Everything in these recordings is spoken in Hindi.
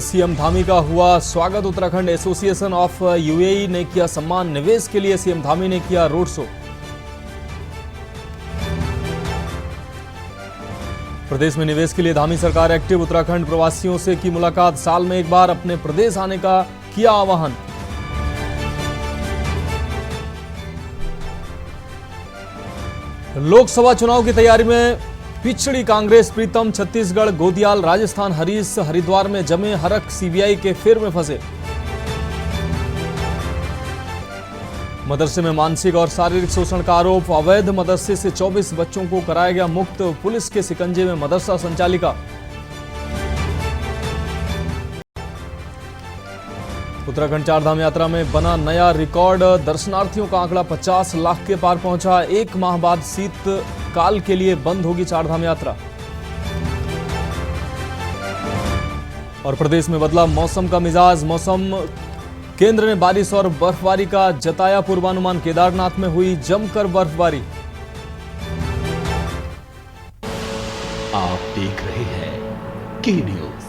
सीएम धामी का हुआ स्वागत। उत्तराखंड एसोसिएशन ऑफ यूएई ने किया सम्मान। निवेश के लिए सीएम धामी ने किया रोड शो। प्रदेश में निवेश के लिए धामी सरकार एक्टिव। उत्तराखंड प्रवासियों से की मुलाकात। साल में एक बार अपने प्रदेश आने का किया आह्वान। लोकसभा चुनाव की तैयारी में पिछड़ी कांग्रेस। प्रीतम छत्तीसगढ़, गोदियाल राजस्थान, हरीश हरिद्वार में जमे हरख। सीबीआई के फेर में फंसे। मदरसे में मानसिक और शारीरिक शोषण का आरोप। अवैध मदरसे से 24 बच्चों को कराया गया मुक्त। पुलिस के शिकंजे में मदरसा संचालिका। उत्तराखंड चारधाम यात्रा में बना नया रिकॉर्ड। दर्शनार्थियों का आंकड़ा 50 लाख के पार पहुंचा। एक माह बाद शीतकाल के लिए बंद होगी चारधाम यात्रा। और प्रदेश में बदला मौसम का मिजाज। मौसम केंद्र ने बारिश और बर्फबारी का जताया पूर्वानुमान। केदारनाथ में हुई जमकर बर्फबारी। आप देख रहे हैं के न्यूज,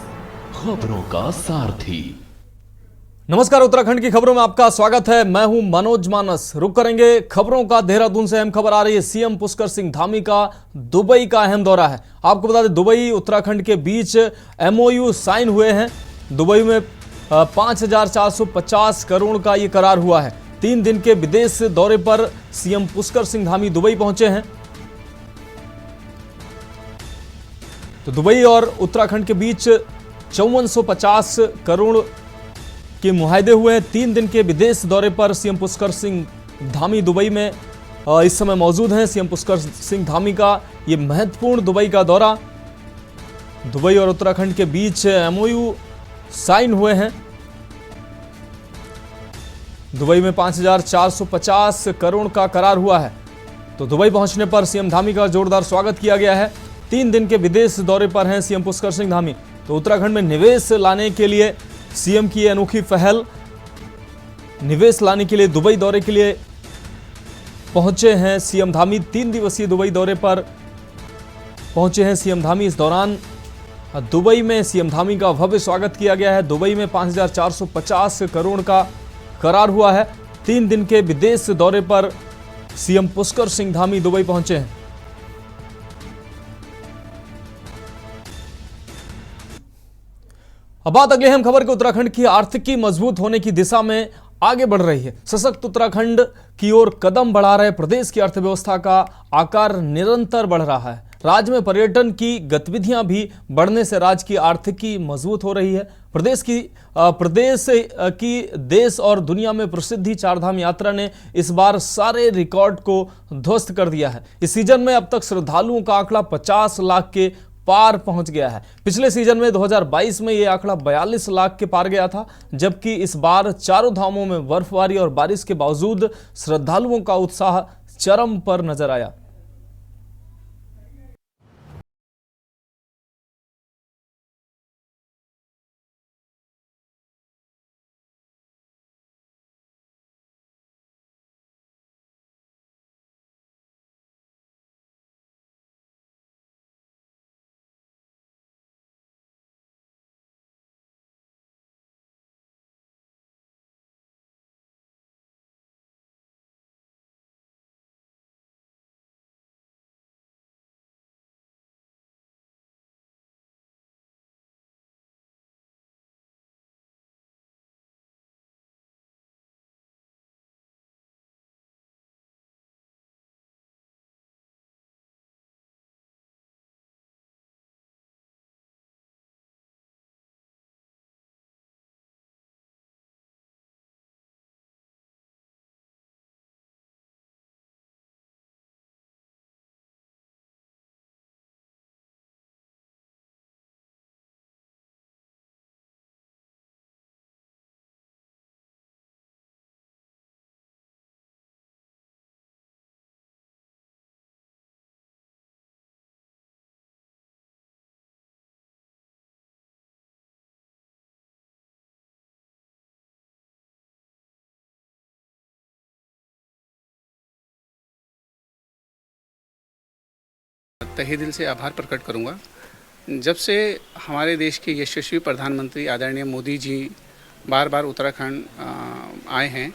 खबरों का सारथी। नमस्कार, उत्तराखंड की खबरों में आपका स्वागत है। मैं हूं मनोज मानस। रुक करेंगे खबरों का। देहरादून से अहम खबर आ रही है। सीएम पुष्कर सिंह धामी का दुबई का अहम दौरा है। आपको बता दें, दुबई उत्तराखंड के बीच एमओयू साइन हुए हैं। दुबई में 5,450 करोड़ का ये करार हुआ है। 3 दिन के विदेश दौरे पर सीएम पुष्कर सिंह धामी दुबई पहुंचे हैं। तो दुबई और उत्तराखंड के बीच 5450 करोड़ के मुआहदे हुए हैं। 3 दिन के विदेश दौरे पर सीएम पुष्कर सिंह धामी दुबई में इस समय मौजूद हैं। सीएम पुष्कर सिंह धामी का ये महत्वपूर्ण दुबई का दौरा। दुबई और उत्तराखंड के बीच एमओयू साइन हुए हैं। दुबई में 5,450 करोड़ का करार हुआ है। तो दुबई पहुंचने पर सीएम धामी का जोरदार स्वागत किया गया है। 3 दिन के विदेश दौरे पर हैं सीएम पुष्कर सिंह धामी। तो उत्तराखंड में निवेश लाने के लिए सीएम की अनोखी पहल। निवेश लाने के लिए दुबई दौरे के लिए पहुंचे हैं सीएम धामी। 3 दिवसीय दुबई दौरे पर पहुंचे हैं सीएम धामी। इस दौरान दुबई में सीएम धामी का भव्य स्वागत किया गया है। दुबई में 5,450 करोड़ का करार हुआ है। 3 दिन के विदेश दौरे पर सीएम पुष्कर सिंह धामी दुबई पहुंचे हैं। अब बात अगले अहम खबर की। उत्तराखंड की आर्थिकी मजबूत होने की दिशा में आगे बढ़ रही है। सशक्त उत्तराखंड की ओर कदम बढ़ा रहे प्रदेश की अर्थव्यवस्था का आकार निरंतर बढ़ रहा है। राज्य में पर्यटन की गतिविधियां भी बढ़ने से राज्य की आर्थिकी मजबूत हो रही है। प्रदेश की देश और दुनिया में प्रसिद्धि चारधाम यात्रा ने इस बार सारे रिकॉर्ड को ध्वस्त कर दिया है। इस सीजन में अब तक श्रद्धालुओं का आंकड़ा 50 लाख के पार पहुंच गया है। पिछले सीजन में 2022 में यह आंकड़ा 42 लाख के पार गया था। जबकि इस बार चारों धामों में बर्फबारी और बारिश के बावजूद श्रद्धालुओं का उत्साह चरम पर नजर आया। तहे दिल से आभार प्रकट करूंगा जब से हमारे देश के यशस्वी प्रधानमंत्री आदरणीय मोदी जी बार बार उत्तराखंड आए हैं,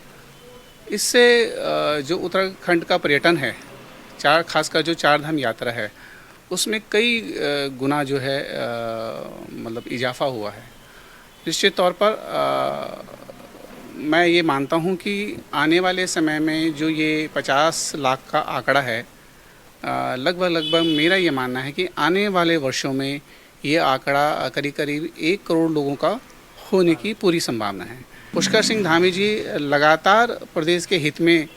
इससे जो उत्तराखंड का पर्यटन है, खासकर जो चार धाम यात्रा है, उसमें कई गुना जो है मतलब इजाफा हुआ है। निश्चित तौर पर मैं ये मानता हूँ कि आने वाले समय में जो ये 50 लाख का आंकड़ा है, लगभग मेरा ये मानना है कि आने वाले वर्षों में ये आंकड़ा करीब 1 करोड़ लोगों का होने की पूरी संभावना है। पुष्कर सिंह धामी जी लगातार प्रदेश के हित में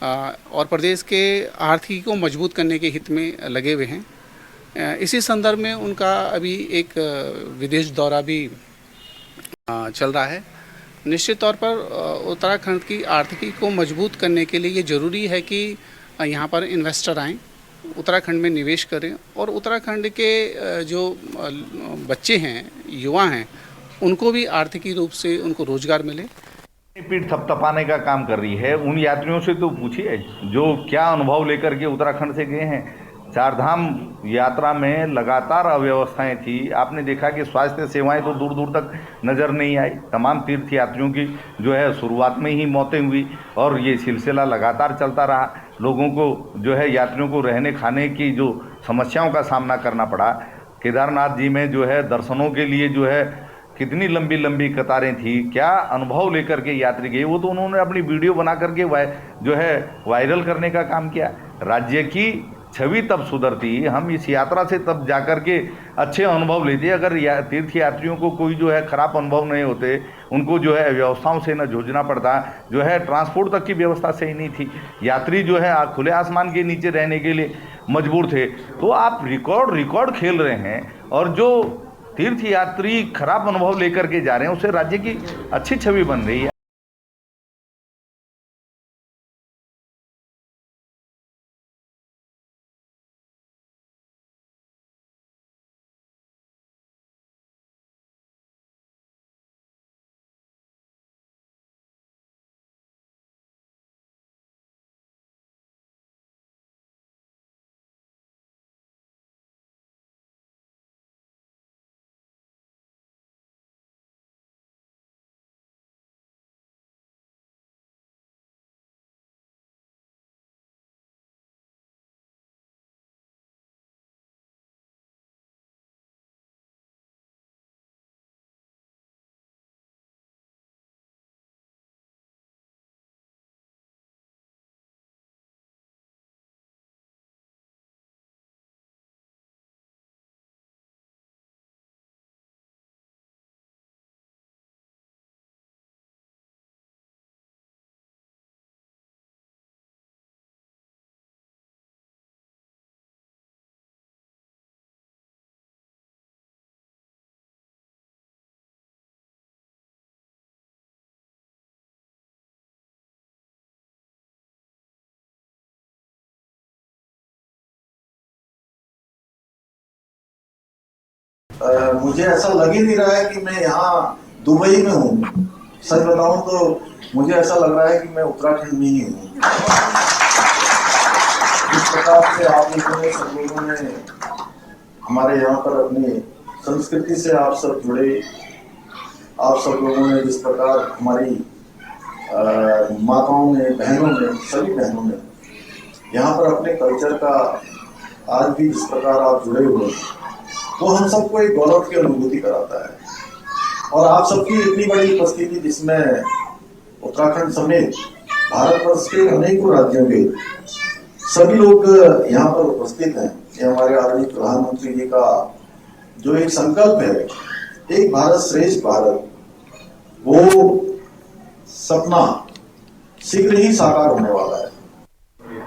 और प्रदेश के आर्थिकी को मजबूत करने के हित में लगे हुए हैं। इसी संदर्भ में उनका अभी एक विदेश दौरा भी चल रहा है। निश्चित तौर पर उत्तराखंड की आर्थिकी को मजबूत करने के लिए ये ज़रूरी है कि यहाँ पर इन्वेस्टर आएँ, उत्तराखंड में निवेश करें और उत्तराखंड के जो बच्चे हैं, युवा हैं, उनको भी आर्थिकी रूप से उनको रोजगार मिले। पीठ थपथपाने का काम कर रही है। उन यात्रियों से तो पूछिए जो क्या अनुभव लेकर के उत्तराखंड से गए हैं। चारधाम यात्रा में लगातार अव्यवस्थाएं थी। आपने देखा कि स्वास्थ्य सेवाएं तो दूर दूर तक नज़र नहीं आई। तमाम तीर्थ यात्रियों की जो है शुरुआत में ही मौतें हुई और ये सिलसिला लगातार चलता रहा। लोगों को जो है यात्रियों को रहने खाने की जो समस्याओं का सामना करना पड़ा। केदारनाथ जी में जो है दर्शनों के लिए जो है कितनी लंबी लंबी कतारें थी। क्या अनुभव लेकर के यात्री गए, वो तो उन्होंने अपनी वीडियो बना करके जो है वायरल करने का काम किया। राज्य की छवि तब सुधरती, हम इस यात्रा से तब जाकर के अच्छे अनुभव लेते। अगर तीर्थ यात्रियों को कोई जो है खराब अनुभव नहीं होते, उनको जो है व्यवस्थाओं से न जूझना पड़ता, जो है ट्रांसपोर्ट तक की व्यवस्था सही नहीं थी, यात्री जो है खुले आसमान के नीचे रहने के लिए मजबूर थे। तो आप रिकॉर्ड खेल रहे हैं और जो तीर्थ यात्री खराब अनुभव लेकर के जा रहे हैं, उससे राज्य की अच्छी छवि बन रही है। मुझे ऐसा लग ही नहीं रहा है कि मैं यहाँ दुबई में हूँ। सच बताऊं तो मुझे ऐसा लग रहा है कि मैं उत्तराखंड में ही हूँ। इस प्रकार से आप लोगों ने, सब लोगों ने हमारे यहाँ पर अपनी संस्कृति से आप सब जुड़े। आप सब लोगों ने जिस प्रकार हमारी माताओं ने, बहनों ने, सभी बहनों ने यहाँ पर अपने कल्चर का आज भी जिस प्रकार आप जुड़े हुए हैं, वो हम सबको एक गौरव की अनुभूति कराता है। और आप सबकी इतनी बड़ी उपस्थिति, जिसमें उत्तराखंड समेत भारतवर्ष के अनेकों राज्यों के सभी लोग यहाँ पर उपस्थित हैं, ये हमारे आदरणीय प्रधानमंत्री जी का जो एक संकल्प है, एक भारत श्रेष्ठ भारत, वो सपना शीघ्र ही साकार होने वाला है।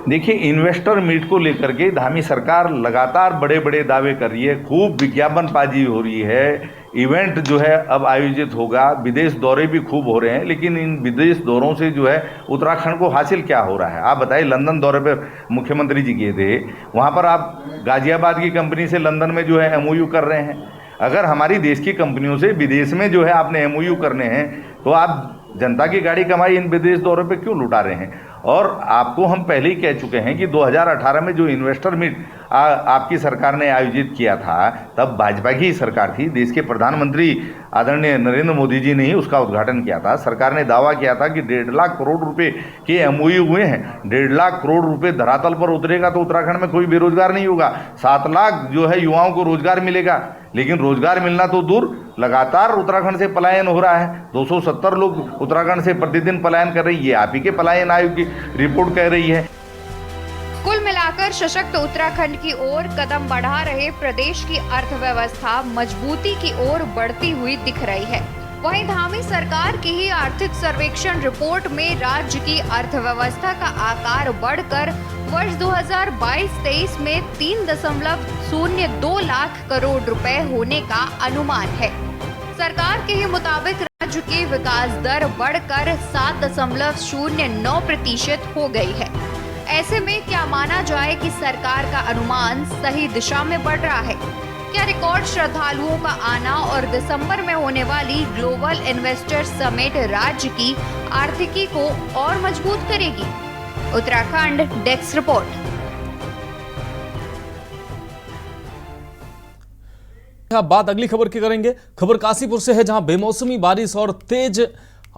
देखिए, इन्वेस्टर मीट को लेकर के धामी सरकार लगातार बड़े बड़े दावे कर रही है, खूब विज्ञापनबाजी हो रही है, इवेंट जो है अब आयोजित होगा, विदेश दौरे भी खूब हो रहे हैं। लेकिन इन विदेश दौरों से जो है उत्तराखंड को हासिल क्या हो रहा है? आप बताइए। लंदन दौरे पर मुख्यमंत्री जी गए थे, वहाँ पर आप गाजियाबाद की कंपनी से लंदन में जो है MOU कर रहे हैं। अगर हमारी देश की कंपनियों से विदेश में जो है आपने MOU करने हैं, तो आप जनता की गाड़ी कमाई इन विदेश दौरे पे क्यों लुटा रहे हैं? और आपको हम पहले ही कह चुके हैं कि 2018 में जो इन्वेस्टर मीट आपकी सरकार ने आयोजित किया था, तब भाजपा की सरकार थी, देश के प्रधानमंत्री आदरणीय नरेंद्र मोदी जी ने ही उसका उद्घाटन किया था। सरकार ने दावा किया था कि 1.5 लाख करोड़ रुपए के MOU हुए हैं। 1.5 लाख करोड़ रुपए धरातल पर उतरेगा तो उत्तराखंड में कोई बेरोजगार नहीं होगा। 7 लाख जो है युवाओं को रोजगार मिलेगा, लेकिन रोजगार मिलना तो दूर, लगातार उत्तराखंड से पलायन हो रहा है। 270 लोग उत्तराखंड से प्रतिदिन पलायन कर रही है, आप ही के पलायन आयोग की रिपोर्ट कह रही है। कुल मिलाकर सशक्त उत्तराखंड की ओर कदम बढ़ा रहे प्रदेश की अर्थव्यवस्था मजबूती की ओर बढ़ती हुई दिख रही है। वहीं धामी सरकार की ही आर्थिक सर्वेक्षण रिपोर्ट में राज्य की अर्थव्यवस्था का आकार बढ़कर वर्ष 2022-23 में 3.02 लाख करोड़ रुपए होने का अनुमान है। सरकार के ही मुताबिक राज्य की विकास दर बढ़कर 7.09% हो गई है। ऐसे में क्या माना जाए कि सरकार का अनुमान सही दिशा में बढ़ रहा है? क्या रिकॉर्ड श्रद्धालुओं का आना और दिसंबर में होने वाली ग्लोबल इन्वेस्टर समिट राज्य की आर्थिकी को और मजबूत करेगी? Uttarakhand desk report. अब बात अगली खबर की करेंगे। खबर काशीपुर से है, जहां बेमौसमी बारिश और तेज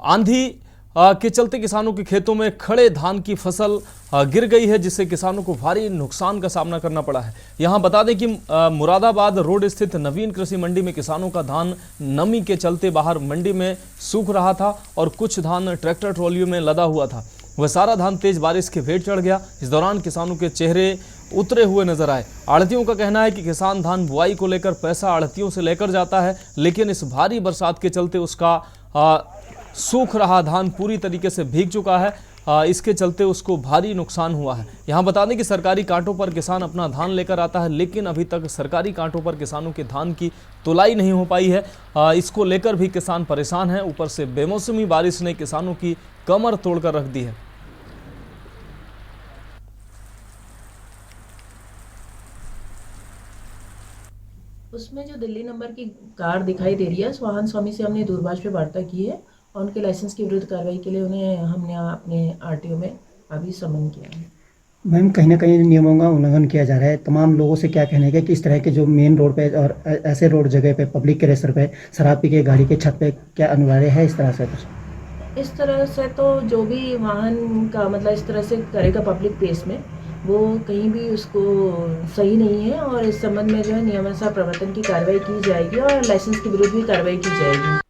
आंधी के चलते किसानों के खेतों में खड़े धान की फसल गिर गई है, जिससे किसानों को भारी नुकसान का सामना करना पड़ा है। यहां बता दें कि मुरादाबाद रोड स्थित नवीन कृषि मंडी में किसानों का धान नमी के चलते बाहर मंडी में सूख रहा था और कुछ धान ट्रैक्टर ट्रॉलियों में लदा हुआ था। वह सारा धान तेज बारिश के भेंट चढ़ गया। इस दौरान किसानों के चेहरे उतरे हुए नजर आए। आढ़तियों का कहना है कि किसान धान बुआई को लेकर पैसा आढ़तियों से लेकर जाता है, लेकिन इस भारी बरसात के चलते उसका सूख रहा धान पूरी तरीके से भीग चुका है। इसके चलते उसको भारी नुकसान हुआ है। यहाँ बता दें कि सरकारी कांटों पर किसान अपना धान लेकर आता है, लेकिन अभी तक सरकारी कांटों पर किसानों के धान की तुलाई नहीं हो पाई है। इसको लेकर भी किसान परेशान हैं। ऊपर से बेमौसमी बारिश ने किसानों की कमर तोड़कर रख दी है। उसमें जो दिल्ली नंबर की कार दिखाई दे रही है, उस वाहन स्वामी से हमने दूरभाष पे वार्ता की है और उनके लाइसेंस की विरुद्ध कार्रवाई के लिए उन्हें हमने अपने RTO में अभी समन किया है। मैम, कहीं ना कहीं नियमों का उल्लंघन किया जा रहा है। तमाम लोगों से क्या कहने का कि इस तरह के जो मेन रोड पे और ऐसे रोड जगह पे पब्लिक के रेस्टर पे शराब पी के गाड़ी के छत पे क्या अनिवार्य है? इस तरह से कुछ इस तरह से तो जो भी वाहन का मतलब इस तरह से करेगा पब्लिक प्लेस में, वो कहीं भी उसको सही नहीं है और इस संबंध में जो है नियमानुसार प्रवर्तन की कार्रवाई की जाएगी और लाइसेंस के विरुद्ध भी कार्रवाई की जाएगी।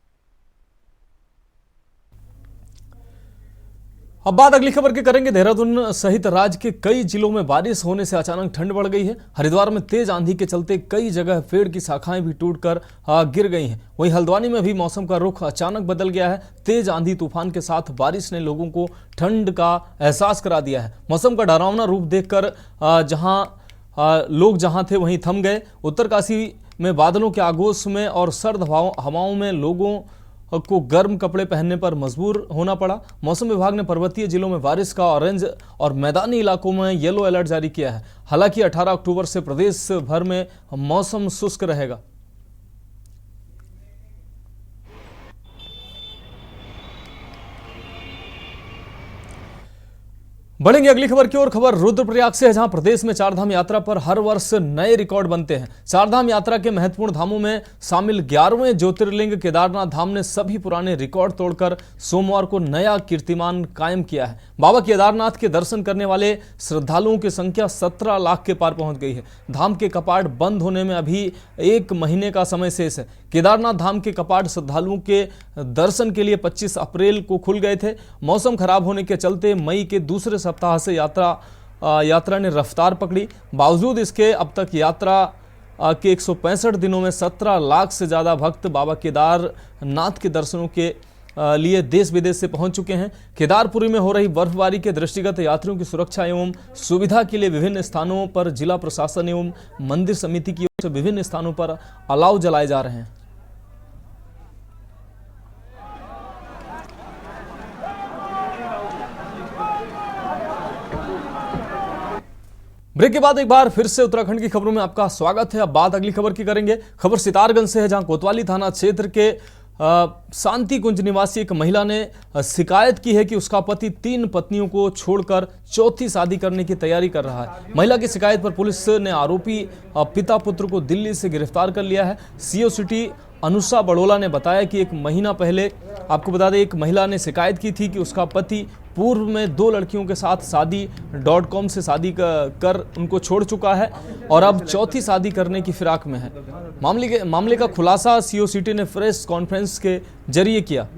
अब बात अगली खबर की करेंगे। देहरादून सहित राज्य के कई जिलों में बारिश होने से अचानक ठंड बढ़ गई है। हरिद्वार में तेज आंधी के चलते कई जगह पेड़ की शाखाएं भी टूटकर गिर गई हैं। वहीं हल्द्वानी में भी मौसम का रुख अचानक बदल गया है। तेज आंधी तूफान के साथ बारिश ने लोगों को ठंड का एहसास करा दिया है। मौसम का डरावना रूप देखकर लोग जहां थे वहीं थम गए। उत्तरकाशी में बादलों के आगोश में और सर्द हवाओं में लोगों को गर्म कपड़े पहनने पर मजबूर होना पड़ा। मौसम विभाग ने पर्वतीय जिलों में बारिश का ऑरेंज और मैदानी इलाकों में येलो अलर्ट जारी किया है। हालांकि 18 अक्टूबर से प्रदेश भर में मौसम शुष्क रहेगा। बढ़ेंगे अगली खबर की ओर। खबर रुद्रप्रयाग से है, जहां प्रदेश में चारधाम यात्रा पर हर वर्ष नए रिकॉर्ड बनते हैं। चारधाम यात्रा के महत्वपूर्ण धामों में शामिल 11वें ज्योतिर्लिंग केदारनाथ धाम ने सभी पुराने रिकॉर्ड तोड़कर सोमवार को नया कीर्तिमान कायम किया है। बाबा केदारनाथ के दर्शन करने वाले श्रद्धालुओं की संख्या 17 लाख के पार पहुंच गई है। धाम के कपाट बंद होने में अभी 1 महीने का समय शेष है। केदारनाथ धाम के कपाट श्रद्धालुओं के दर्शन के लिए 25 अप्रैल को खुल गए थे। मौसम खराब होने के चलते मई के दूसरे सप्ताह से यात्रा ने रफ्तार पकड़ी। बावजूद इसके अब तक यात्रा के 165 दिनों में 17 लाख से ज़्यादा भक्त बाबा केदारनाथ के दर्शनों के लिए देश विदेश से पहुंच चुके हैं। केदारपुरी में हो रही बर्फबारी के दृष्टिगत यात्रियों की सुरक्षा एवं सुविधा के लिए विभिन्न स्थानों पर जिला प्रशासन एवं मंदिर समिति की ओर से विभिन्न स्थानों पर अलाव जलाए जा रहे हैं। ब्रेक के बाद एक बार फिर से उत्तराखंड की खबरों में आपका स्वागत है। अब बात अगली खबर की करेंगे। खबर सितारगंज से है, जहां कोतवाली थाना क्षेत्र के शांति कुंज निवासी एक महिला ने शिकायत की है कि उसका पति 3 पत्नियों को छोड़कर चौथी शादी करने की तैयारी कर रहा है। महिला की शिकायत पर पुलिस ने आरोपी पिता पुत्र को दिल्ली से गिरफ्तार कर लिया है। सीओ सिटी अनुषा बड़ोला ने बताया कि 1 महीना पहले, आपको बता दें, एक महिला ने शिकायत की थी कि उसका पति पूर्व में 2 लड़कियों के साथ शादी.com से शादी कर उनको छोड़ चुका है और अब चौथी शादी करने की फिराक में है। मामले का खुलासा सीओ सिटी ने प्रेस कॉन्फ्रेंस के जरिए किया।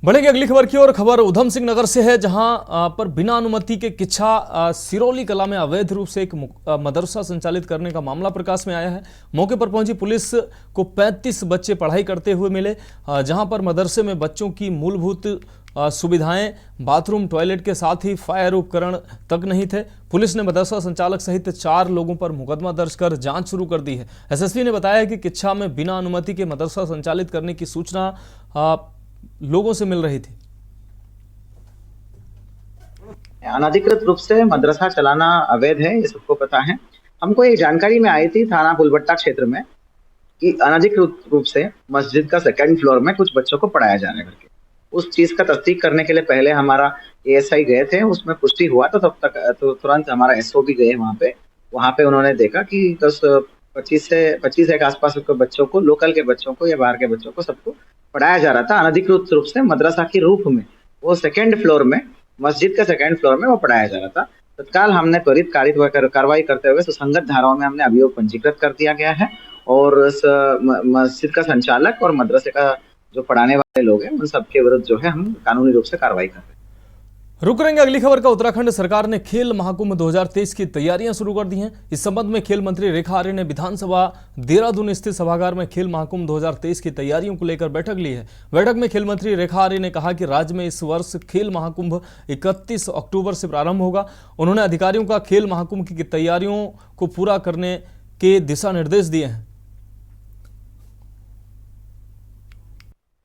बढ़ेगी अगली खबर की ओर। खबर उधम सिंह नगर से है, जहां पर बिना अनुमति के किच्छा सिरौली कला में अवैध रूप से एक मदरसा संचालित करने का मामला प्रकाश में आया है। मौके पर पहुंची पुलिस को 35 बच्चे पढ़ाई करते हुए मिले, जहां पर मदरसे में बच्चों की मूलभूत सुविधाएं, बाथरूम, टॉयलेट के साथ ही फायर उपकरण तक नहीं थे। पुलिस ने मदरसा संचालक सहित 4 लोगों पर मुकदमा दर्ज कर जांच शुरू कर दी है। एसएसपी ने बताया कि किच्छा में बिना अनुमति के मदरसा संचालित करने की सूचना लोगों से मिल रही थी। अनधिकृत रूप से मदरसा चलाना अवैध है, ये सबको पता है। हमको ये जानकारी में आई थी थाना फुलबट्टा क्षेत्र में कि अनधिकृत रूप से मस्जिद का 2nd फ्लोर में कुछ बच्चों को पढ़ाया जाने करके। उस चीज का तस्दीक करने के लिए पहले हमारा एएसआई गए थे, उसमें पुष्टि हुआ तो तब तक तो तुरंत हमारा एसओ भी गए वहाँ पे उन्होंने देखा कि 25 के आसपास बच्चों को, लोकल के बच्चों को या बाहर के बच्चों को, सबको पढ़ाया जा रहा था अनधिकृत रूप से मदरसा के रूप में। वो 2nd फ्लोर में, मस्जिद के 2nd फ्लोर में वो पढ़ाया जा रहा था। तत्काल हमने त्वरित कार्रवाई करते हुए सुसंगत धाराओं में हमने अभियोग पंजीकृत कर दिया गया है और मस्जिद का संचालक और मदरसे का जो पढ़ाने वाले लोग हैं उन सबके विरुद्ध जो है हम कानूनी रूप से कार्रवाई कर रहे हैं। रुक रहेंगे अगली खबर का। उत्तराखंड सरकार ने खेल महाकुंभ 2023 की तैयारियां शुरू कर दी हैं। इस संबंध में खेल मंत्री रेखा आर्य ने विधानसभा देहरादून स्थित सभागार में खेल महाकुंभ 2023 की तैयारियों को लेकर बैठक ली है। बैठक में खेल मंत्री रेखा आर्य ने कहा कि राज्य में इस वर्ष खेल महाकुंभ 31 अक्टूबर से प्रारंभ होगा। उन्होंने अधिकारियों का खेल महाकुंभ की तैयारियों को पूरा करने के दिशा निर्देश दिए हैं।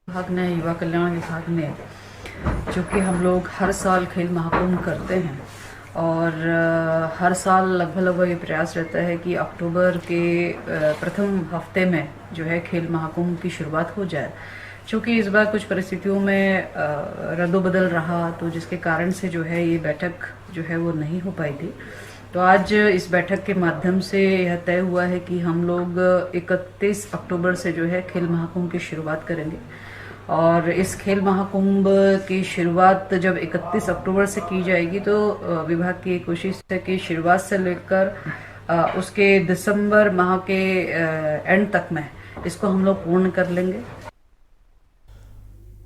विभाग ने, युवा कल्याण विभाग ने, चूँकि हम लोग हर साल खेल महाकुंभ करते हैं और हर साल लगभग ये प्रयास रहता है कि अक्टूबर के प्रथम हफ्ते में जो है खेल महाकुंभ की शुरुआत हो जाए। चूँकि इस बार कुछ परिस्थितियों में रद्दोबदल रहा, तो जिसके कारण से जो है ये बैठक जो है वो नहीं हो पाई थी। तो आज इस बैठक के माध्यम से यह तय हुआ है कि हम लोग 31 अक्टूबर से जो है खेल महाकुंभ की शुरुआत करेंगे और इस खेल महाकुंभ की शुरुआत जब 31 अक्टूबर से की जाएगी तो विभाग की कोशिश है कि शुरुआत से लेकर उसके दिसंबर माह के एंड तक में इसको हम लोग पूर्ण कर लेंगे।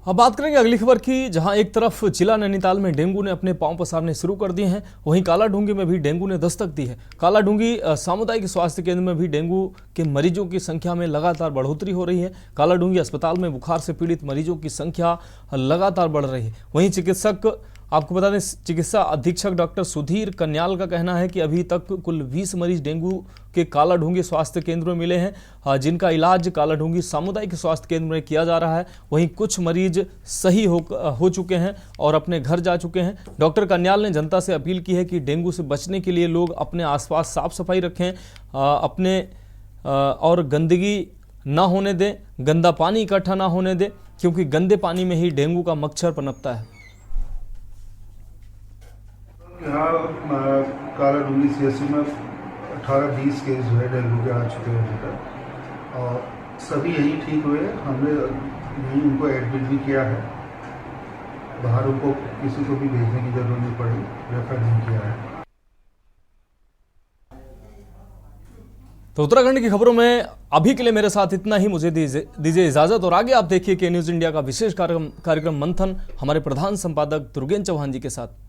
अब बात करेंगे अगली खबर की, जहां एक तरफ जिला नैनीताल में डेंगू ने अपने पांव पसारने शुरू कर दिए हैं, वहीं कालाढूंगी में भी डेंगू ने दस्तक दी है। कालाढूंगी सामुदायिक स्वास्थ्य केंद्र में भी डेंगू के मरीजों की संख्या में लगातार बढ़ोतरी हो रही है। कालाढूंगी अस्पताल में बुखार से पीड़ित मरीजों की संख्या लगातार बढ़ रही है। वहीं आपको बता दें, चिकित्सा अधीक्षक डॉक्टर सुधीर कन्याल का कहना है कि अभी तक कुल 20 मरीज डेंगू के कालाढूंगी स्वास्थ्य केंद्र में मिले हैं, जिनका इलाज कालाढूंगी सामुदायिक स्वास्थ्य केंद्र में किया जा रहा है। वहीं कुछ मरीज सही हो चुके हैं और अपने घर जा चुके हैं। डॉक्टर कन्याल ने जनता से अपील की है कि डेंगू से बचने के लिए लोग अपने आसपास साफ सफाई रखें, अपने और गंदगी ना होने दें, गंदा पानी इकट्ठा ना होने दें, क्योंकि गंदे पानी में ही डेंगू का मच्छर पनपता है। यहाँ कालाढूंगी सीएचसी में 18-20 केस जो है डेंगू के आ चुके हैं अभी तक और सभी यही ठीक हुए। हमने यही उनको एडमिट भी किया है, बाहर उनको किसी को भी भेजने की जरूरत नहीं पड़ी, रेफर नहीं किया है। तो उत्तराखंड की खबरों में अभी के लिए मेरे साथ इतना ही। मुझे दीजिए इजाजत और आगे आप देखिए के न्यूज़ इंडिया का विशेष कार्यक्रम मंथन हमारे प्रधान संपादक दुर्गेन चौहान जी के साथ।